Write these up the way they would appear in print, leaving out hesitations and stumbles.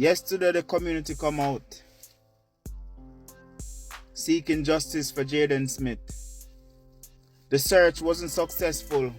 Yesterday, the community come out seeking justice for Jayden Smith. The search wasn't successful,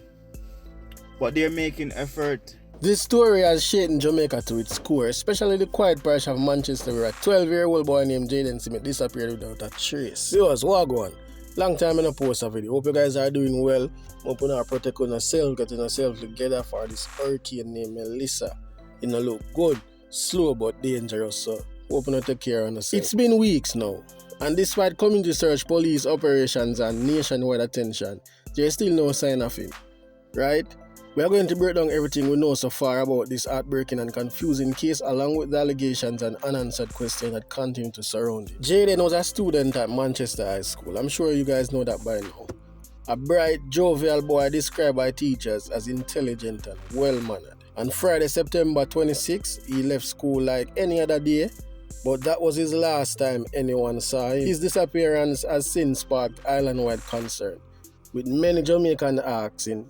but they're making effort. This story has shaken Jamaica to its core, especially the quiet parish of Manchester where a 12-year-old boy named Jayden Smith disappeared without a trace. Viewers, what go on? Long time in a post a video. Hope you guys are doing well. Hope you are protecting yourself, getting yourself together for this hurricane named Melissa. It no look good, slow but dangerous, so hope you take care of yourself. It's been weeks now, and despite community search, police operations and nationwide attention, there's still no sign of him, right? We are going to break down everything we know so far about this heartbreaking and confusing case, along with the allegations and unanswered questions that continue to surround it. Jayden was a student at Manchester High School. I'm sure you guys know that by now. A bright, jovial boy described by teachers as intelligent and well-mannered. On Friday, September 26, he left school like any other day, but that was his last time anyone saw him. His disappearance has since sparked island-wide concern, with many Jamaicans asking,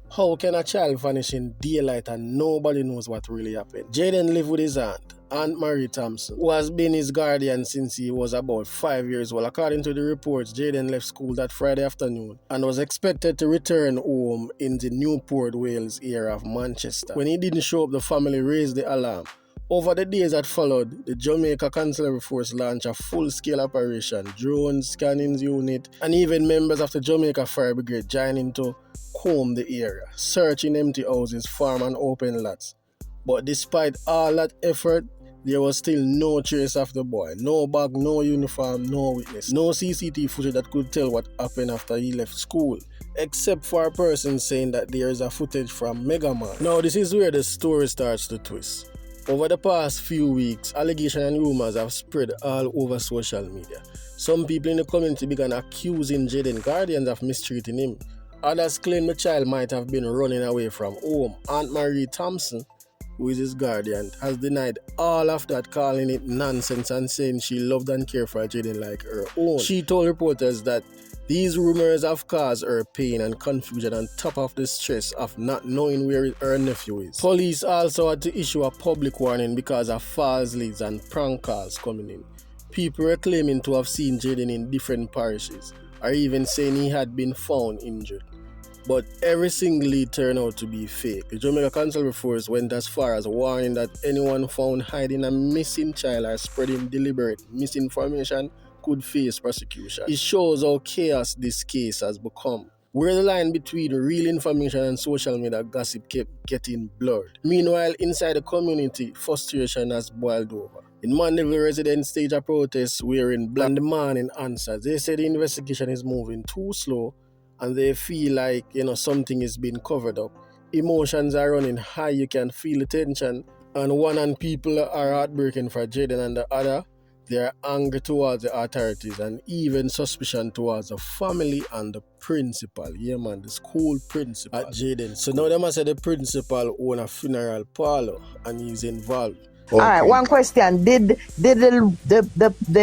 how can a child vanish in daylight and nobody knows what really happened? Jayden lived with his Aunt Marie Thompson, who has been his guardian since he was about 5 years old. According to the reports, Jayden left school that Friday afternoon and was expected to return home in the Newport, Wales area of Manchester. When he didn't show up, the family raised the alarm. Over the days that followed, the Jamaica Consular Force launched a full-scale operation, drone scanning unit, and even members of the Jamaica Fire Brigade joining to comb the area, searching empty houses, farm and open lots. But despite all that effort, there was still no trace of the boy. No bag, no uniform, no witness. No CCTV footage that could tell what happened after he left school, except for a person saying that there is a footage from Megaman. Now this is where the story starts to twist. Over the past few weeks, allegations and rumors have spread all over social media. Some people in the community began accusing Jayden guardians of mistreating him. Others claim the child might have been running away from home. Aunt Marie Thompson, who is his guardian, has denied all of that, calling it nonsense and saying she loved and cared for Jayden like her own. She told reporters that these rumors have caused her pain and confusion on top of the stress of not knowing where her nephew is. Police also had to issue a public warning because of false leads and prank calls coming in. People were claiming to have seen Jayden in different parishes, or even saying he had been found injured. But every single lead turned out to be fake. The Jamaica Consular Force went as far as warning that anyone found hiding a missing child or spreading deliberate misinformation could face prosecution. It shows how chaos this case has become, where the line between real information and social media gossip kept getting blurred. Meanwhile, inside the community, frustration has boiled over. In Mandeville, residents staged a protest wearing black and demanding answers. They say the investigation is moving too slow and they feel like, something is being covered up. Emotions are running high, you can feel the tension. On one hand, people are heartbreaking for Jayden, and the other, they are angry towards the authorities and even suspicion towards the family and the principal. Yeah, man, the school principal at Jayden. So now they must say the principal own a funeral parlor and he's involved. Okay. All right, one question. Did the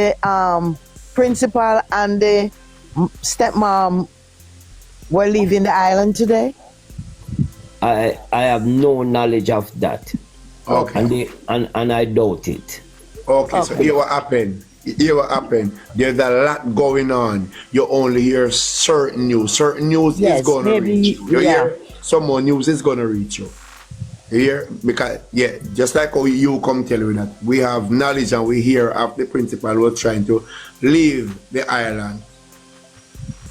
principal and the stepmom were leaving the island today? I have no knowledge of that. Okay. And I doubt it. Okay, so here what happened. There's a lot going on. You only hear certain news. Certain news is going to reach you. You hear? Some more news is going to reach you. You hear? Because, just like how you come tell me that we have knowledge and we hear of the principal was trying to leave the island.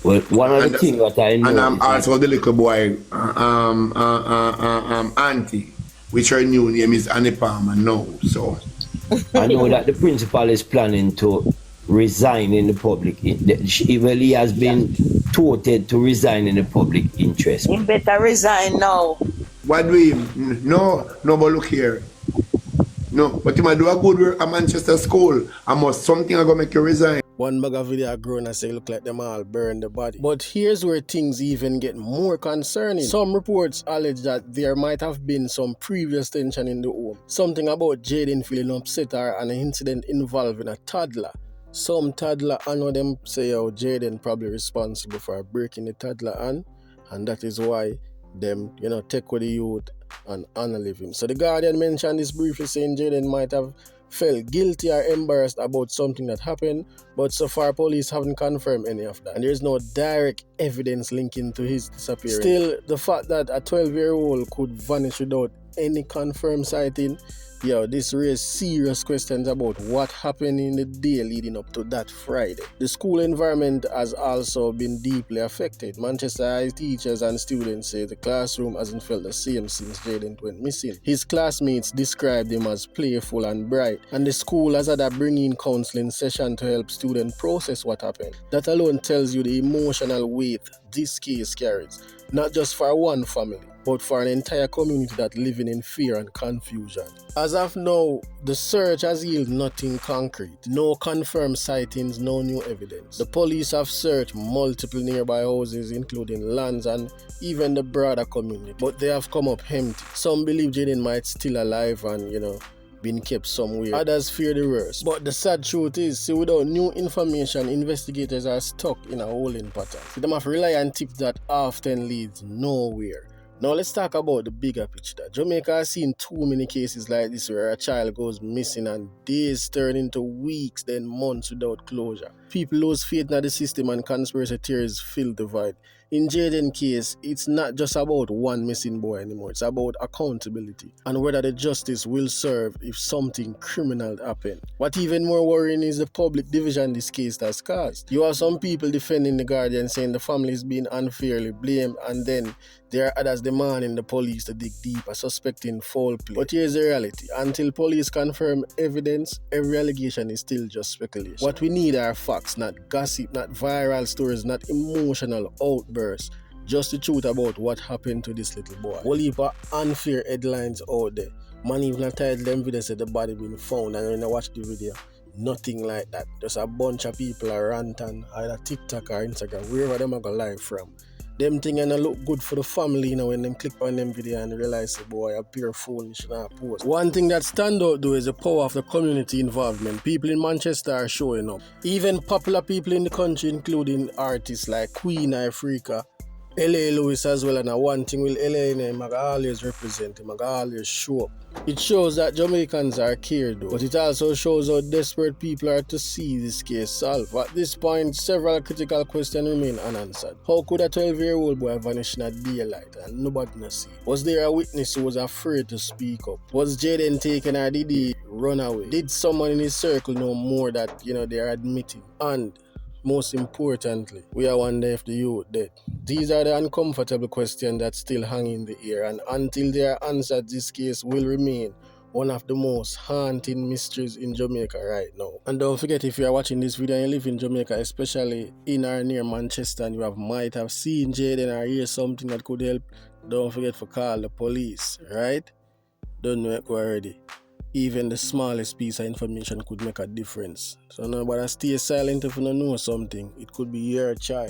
Well, one of the things that I know. And I'm also the little boy, auntie, which her new name is Annie Palmer now. So I know that the principal is planning to resign in the public. He has been touted to resign in the public interest. You better resign now. What do we? No, but look here. No, but you might do a good work at Manchester School. Something I gonna make you resign. One bag of video grown and say look like them all burn the body. But here's where things even get more concerning. Some reports allege that there might have been some previous tension in the home. Something about Jayden feeling upset or an incident involving a toddler. Some toddler, I know them say Jayden probably responsible for breaking the toddler hand, and that is why them, take with the youth and honor him. So the Guardian mentioned this briefly, saying Jayden might have felt guilty or embarrassed about something that happened, but so far police haven't confirmed any of that, and there's no direct evidence linking to his disappearance. Still, the fact that a 12-year-old could vanish without any confirmed sighting, this raises serious questions about what happened in the day leading up to that Friday. The school environment has also been deeply affected. Manchester High teachers and students say the classroom hasn't felt the same since Jayden went missing. His classmates described him as playful and bright, and the school has had a bring-in counseling session to help students process what happened. That alone tells you the emotional weight this case carries, not just for one family, but for an entire community that living in fear and confusion. As of now, the search has yielded nothing concrete. No confirmed sightings, no new evidence. The police have searched multiple nearby houses, including lands and even the broader community, but they have come up empty. Some believe Jayden might still alive and, been kept somewhere. Others fear the worst. But the sad truth is, without new information, investigators are stuck in a holding pattern. They have to rely on tips that often leads nowhere. Now let's talk about the bigger picture. Jamaica has seen too many cases like this where a child goes missing and days turn into weeks, then months without closure. People lose faith in the system and conspiracy theories fill the void. In Jayden's case, it's not just about one missing boy anymore. It's about accountability and whether the justice will serve if something criminal happened. What even more worrying is the public division this case has caused. You have some people defending the Guardian saying the family is being unfairly blamed, and then there are others demanding the police to dig deeper, suspecting foul play. But here's the reality. Until police confirm evidence, every allegation is still just speculation. What we need are facts, not gossip, not viral stories, not emotional outbursts. Just the truth about what happened to this little boy. Whole heap of unfair headlines out there. Man even titled them video said the body been found, and when I watch the video, nothing like that. Just a bunch of people are ranting either TikTok or Instagram, wherever them are going live from. Them thing and look good for the family, when them click on them video and realize the boy appear foolish and not post. One thing that stand out though is the power of the community involvement. People in Manchester are showing up. Even popular people in the country, including artists like Queen Africa, L.A. Lewis as well, and one thing will L.A. name, I always represent him, I always show up. It shows that Jamaicans are cared though, but it also shows how desperate people are to see this case solved. At this point, several critical questions remain unanswered. How could a 12-year-old boy vanish in a daylight and nobody not see? Was there a witness who was afraid to speak up? Was Jayden taken or did he run away? Did someone in his circle know more that they are admitting? And most importantly, we are wondering if the youth dead. These are the uncomfortable questions that still hang in the air, and until they are answered, this case will remain one of the most haunting mysteries in Jamaica right now. And don't forget, if you are watching this video and you live in Jamaica, especially in or near Manchester, and you might have seen Jayden or hear something that could help, don't forget to call the police, right? Don't know it already. Even the smallest piece of information could make a difference. So nobody stay silent if you don't know something. It could be your child.